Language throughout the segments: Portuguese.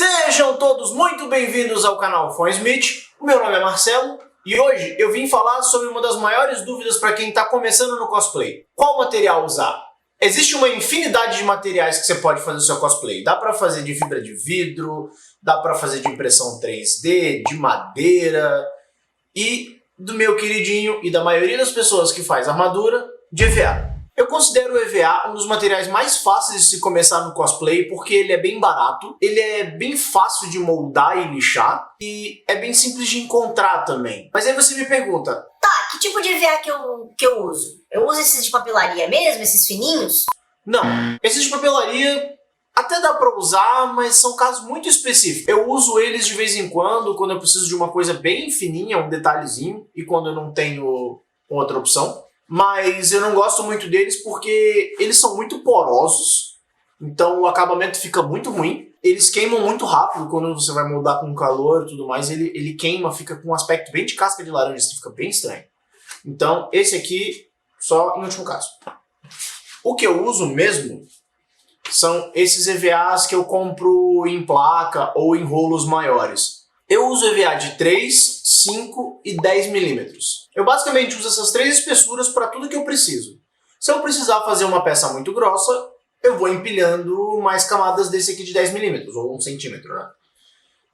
Sejam todos muito bem-vindos ao canal Fonsmith. O meu nome é Marcelo e hoje eu vim falar sobre uma das maiores dúvidas para quem está começando no cosplay. Qual material usar? Existe uma infinidade de materiais que você pode fazer o seu cosplay. Dá para fazer de fibra de vidro, dá para fazer de impressão 3D, de madeira e do meu queridinho e da maioria das pessoas que faz armadura, de EVA. Eu considero o EVA um dos materiais mais fáceis de se começar no cosplay porque ele é bem barato, ele é bem fácil de moldar e lixar e é bem simples de encontrar também. Mas aí você me pergunta, Tá, que tipo de EVA que eu uso? Eu uso esses de papelaria mesmo, esses fininhos? não, esses de papelaria até dá pra usar, mas são casos muito específicos. Eu uso eles de vez em quando eu preciso de uma coisa bem fininha, um detalhezinho, e quando eu não tenho outra opção. Mas eu não gosto muito deles porque eles são muito porosos, então o acabamento fica muito ruim. Eles queimam muito rápido quando você vai moldar com calor e tudo mais, ele queima, fica com um aspecto bem de casca de laranja, assim, fica bem estranho. Então esse aqui, só em último caso. O que eu uso mesmo são esses EVAs que eu compro em placa ou em rolos maiores. Eu uso EVA de 3, 5 e 10 milímetros. Eu basicamente uso essas três espessuras para tudo que eu preciso. Se eu precisar fazer uma peça muito grossa, eu vou empilhando mais camadas desse aqui de 10 milímetros, ou 1 centímetro, né?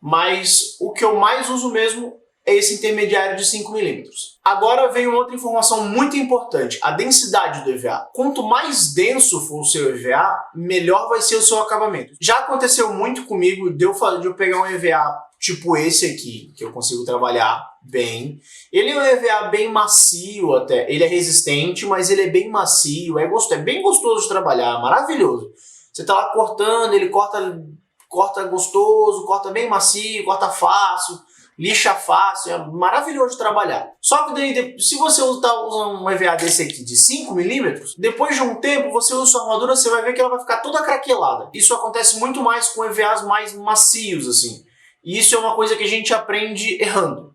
Mas o que eu mais uso mesmo é esse intermediário de 5 milímetros. Agora vem uma outra informação muito importante, a densidade do EVA. Quanto mais denso for o seu EVA, melhor vai ser o seu acabamento. Já aconteceu muito comigo de eu pegar um EVA tipo esse aqui, que eu consigo trabalhar bem. Ele é um EVA bem macio até, ele é resistente, mas ele é bem macio, é bem gostoso de trabalhar, maravilhoso. Você tá lá cortando, ele corta gostoso, corta bem macio, corta fácil, lixa fácil, é maravilhoso de trabalhar. Só que daí, se você tá usando um EVA desse aqui de 5 milímetros, depois de um tempo, você usa sua armadura, você vai ver que ela vai ficar toda craquelada. Isso acontece muito mais com EVAs mais macios, assim. E isso é uma coisa que a gente aprende errando.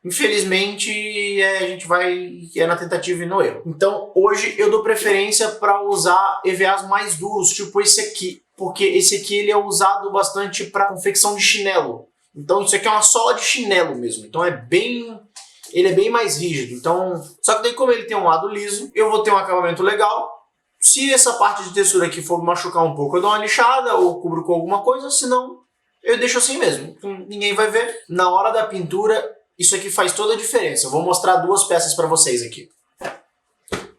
Infelizmente, a gente vai na tentativa e no erro. Então, hoje eu dou preferência para usar EVAs mais duros, tipo esse aqui. Porque esse aqui ele é usado bastante para confecção de chinelo. Então, isso aqui é uma sola de chinelo mesmo. Então, ele é bem mais rígido. Então, só que daí, como ele tem um lado liso, eu vou ter um acabamento legal. Se essa parte de textura aqui for machucar um pouco, eu dou uma lixada ou cubro com alguma coisa, senão eu deixo assim mesmo, ninguém vai ver. Na hora da pintura, isso aqui faz toda a diferença. Eu vou mostrar duas peças para vocês aqui.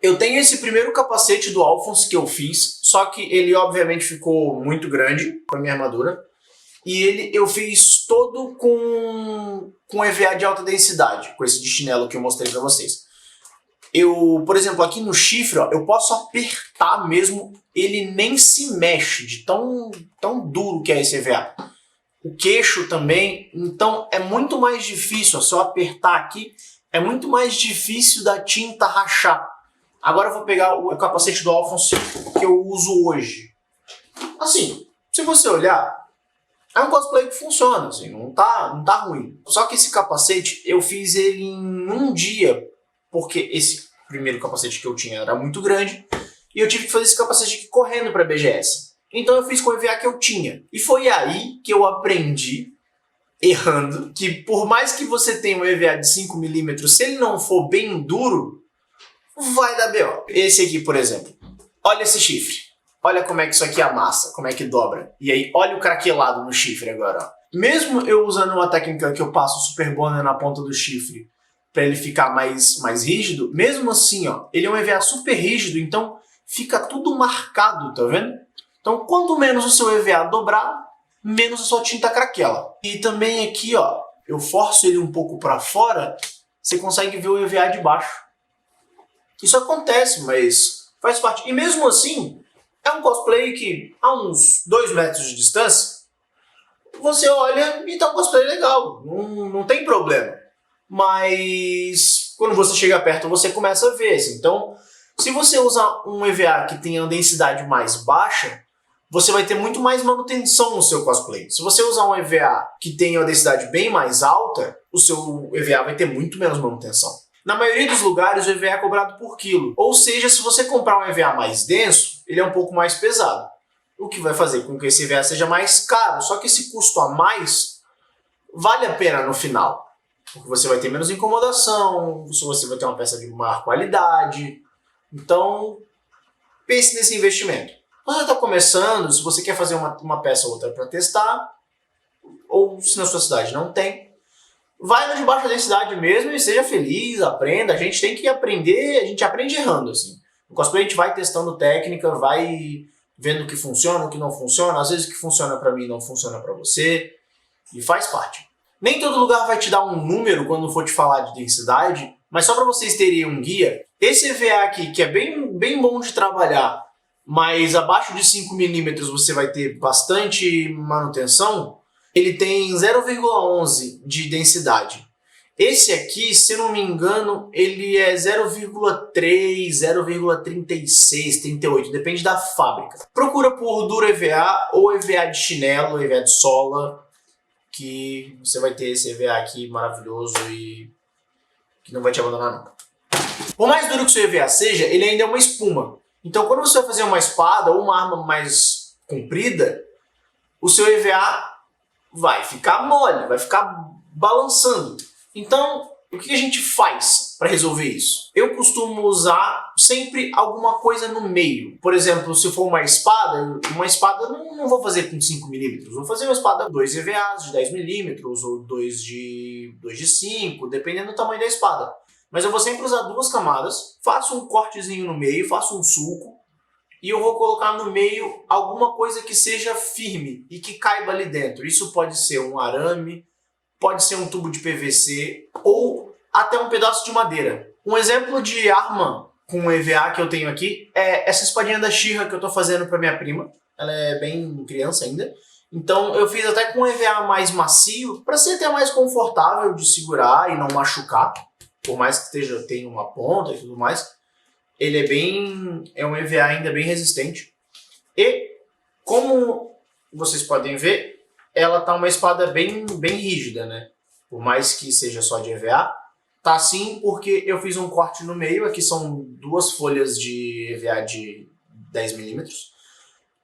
Eu tenho esse primeiro capacete do Alphonse que eu fiz, só que ele obviamente ficou muito grande para minha armadura. E eu fiz todo com EVA de alta densidade, com esse de chinelo que eu mostrei para vocês. Por exemplo, aqui no chifre, ó, eu posso apertar mesmo, ele nem se mexe de tão duro que é esse EVA. O queixo também, então é muito mais difícil, ó, se eu apertar aqui, é muito mais difícil da tinta rachar. Agora eu vou pegar o capacete do Alphonse que eu uso hoje. Assim, se você olhar, é um cosplay que funciona, assim, não tá ruim. Só que esse capacete, eu fiz ele em um dia, porque esse primeiro capacete que eu tinha era muito grande, e eu tive que fazer esse capacete aqui correndo para a BGS. Então eu fiz com o EVA que eu tinha. E foi aí que eu aprendi, errando, que por mais que você tenha um EVA de 5 milímetros, se ele não for bem duro, vai dar BO. Esse aqui, por exemplo. Olha esse chifre. Olha como é que isso aqui amassa, como é que dobra. E aí, olha o craquelado no chifre agora. Ó. Mesmo eu usando uma técnica que eu passo Super Bonder na ponta do chifre para ele ficar mais rígido, mesmo assim, ó, ele é um EVA super rígido, então fica tudo marcado, tá vendo? Então, quanto menos o seu EVA dobrar, menos a sua tinta craquela. E também aqui, ó, eu forço ele um pouco para fora, você consegue ver o EVA de baixo. Isso acontece, mas faz parte. E mesmo assim, é um cosplay que, a uns 2 metros de distância, você olha e tá um cosplay legal, não tem problema. Mas quando você chega perto, você começa a ver. Então, se você usar um EVA que tenha uma densidade mais baixa, você vai ter muito mais manutenção no seu cosplay. Se você usar um EVA que tenha uma densidade bem mais alta, o seu EVA vai ter muito menos manutenção. Na maioria dos lugares, o EVA é cobrado por quilo. Ou seja, se você comprar um EVA mais denso, ele é um pouco mais pesado. o que vai fazer com que esse EVA seja mais caro. Só que esse custo a mais vale a pena no final, porque você vai ter menos incomodação, você vai ter uma peça de maior qualidade. Então, pense nesse investimento. Quando você está começando, se você quer fazer uma peça ou outra para testar, ou se na sua cidade não tem, vai no de baixa densidade mesmo e seja feliz, aprenda. A gente tem que aprender, a gente aprende errando, assim. No cosplay a gente vai testando técnica, vai vendo o que funciona, o que não funciona. Às vezes o que funciona para mim não funciona para você, e faz parte. Nem todo lugar vai te dar um número quando for te falar de densidade, mas só para vocês terem um guia, esse EVA aqui, que é bem bom de trabalhar, mas abaixo de 5 mm você vai ter bastante manutenção, ele tem 0,11 de densidade. Esse aqui, se eu não me engano, ele é 0,3, 0,36, 38, depende da fábrica. Procura por Duro EVA ou EVA de chinelo, EVA de sola, que você vai ter esse EVA aqui maravilhoso e que não vai te abandonar nunca. Por mais duro que o seu EVA seja, ele ainda é uma espuma. Então quando você vai fazer uma espada ou uma arma mais comprida, o seu EVA vai ficar mole, vai ficar balançando. Então, o que a gente faz para resolver isso? Eu costumo usar sempre alguma coisa no meio. Por exemplo, se for uma espada não vou fazer com 5 mm. Vou fazer uma espada com 2 EVAs de 10 mm ou 2 de 5, dependendo do tamanho da espada. Mas eu vou sempre usar 2 camadas, faço um cortezinho no meio, faço um sulco, e eu vou colocar no meio alguma coisa que seja firme e que caiba ali dentro. Isso pode ser um arame, pode ser um tubo de PVC ou até um pedaço de madeira. Um exemplo de arma com EVA que eu tenho aqui é essa espadinha da She-Ra que eu estou fazendo para minha prima. Ela é bem criança ainda. Então eu fiz até com um EVA mais macio, para ser até mais confortável de segurar e não machucar. Por mais que tenha uma ponta e tudo mais. Ele é um EVA ainda bem resistente. E, como vocês podem ver, ela tá uma espada bem rígida, né? Por mais que seja só de EVA, tá assim porque eu fiz um corte no meio. Aqui são 2 folhas de EVA de 10 mm.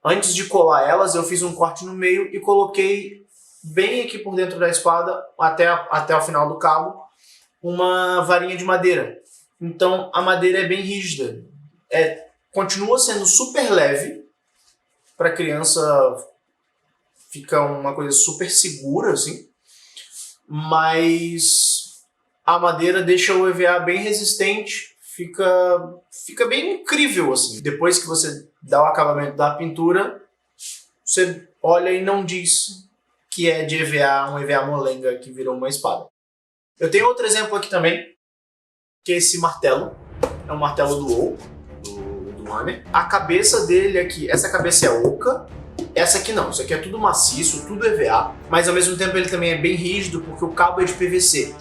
Antes de colar elas, eu fiz um corte no meio e coloquei bem aqui por dentro da espada, até o final do cabo, uma varinha de madeira. Então a madeira é bem rígida, continua sendo super leve, para criança fica uma coisa super segura assim, mas a madeira deixa o EVA bem resistente, fica bem incrível assim. Depois que você dá o acabamento da pintura, você olha e não diz que é de EVA, um EVA molenga que virou uma espada. Eu tenho outro exemplo aqui também, que é esse martelo. É um martelo do WoW, do Hammer. A cabeça dele aqui, essa cabeça é oca, essa aqui não. Isso aqui é tudo maciço, tudo EVA, mas ao mesmo tempo ele também é bem rígido porque o cabo é de PVC.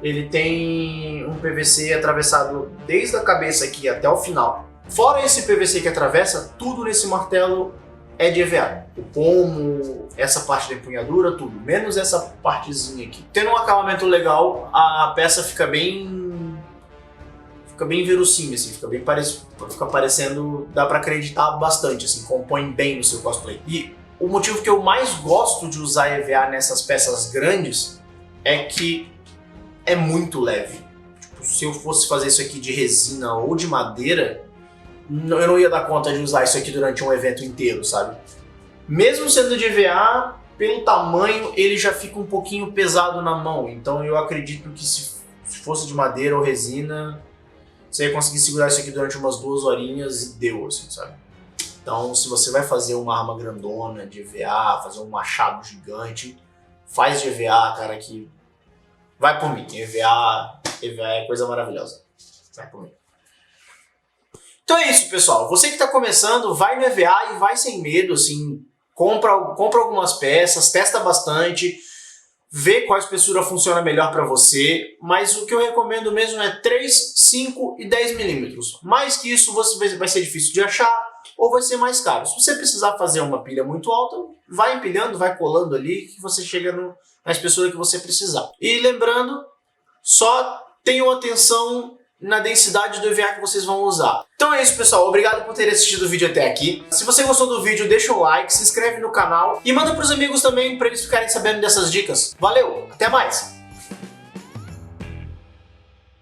Ele tem um PVC atravessado desde a cabeça aqui até o final. Fora esse PVC que atravessa, tudo nesse martelo é de EVA. O pomo, essa parte da empunhadura, tudo, menos essa partezinha aqui. Tendo um acabamento legal, a peça fica bem verossímil, assim, fica parecendo, dá pra acreditar bastante, assim, compõe bem no seu cosplay. E o motivo que eu mais gosto de usar EVA nessas peças grandes é que é muito leve. Tipo, se eu fosse fazer isso aqui de resina ou de madeira, eu não ia dar conta de usar isso aqui durante um evento inteiro, sabe? Mesmo sendo de EVA, pelo tamanho, ele já fica um pouquinho pesado na mão. Então eu acredito que se fosse de madeira ou resina, você ia conseguir segurar isso aqui durante umas 2 horinhas e deu, assim, sabe? Então, se você vai fazer uma arma grandona de EVA, fazer um machado gigante, faz de EVA, cara, que vai por mim. EVA é coisa maravilhosa. Vai por mim. Então é isso, pessoal. Você que está começando, vai no EVA e vai sem medo, assim, compra algumas peças, testa bastante, vê qual espessura funciona melhor para você, mas o que eu recomendo mesmo é 3, 5 e 10 mm. Mais que isso vai ser difícil de achar ou vai ser mais caro. Se você precisar fazer uma pilha muito alta, vai empilhando, vai colando ali que você chega na espessura que você precisar. E lembrando, só tenham atenção na densidade do EVA que vocês vão usar. Então é isso, pessoal. Obrigado por ter assistido o vídeo até aqui. Se você gostou do vídeo, deixa um like, se inscreve no canal e manda pros amigos também para eles ficarem sabendo dessas dicas. Valeu, até mais!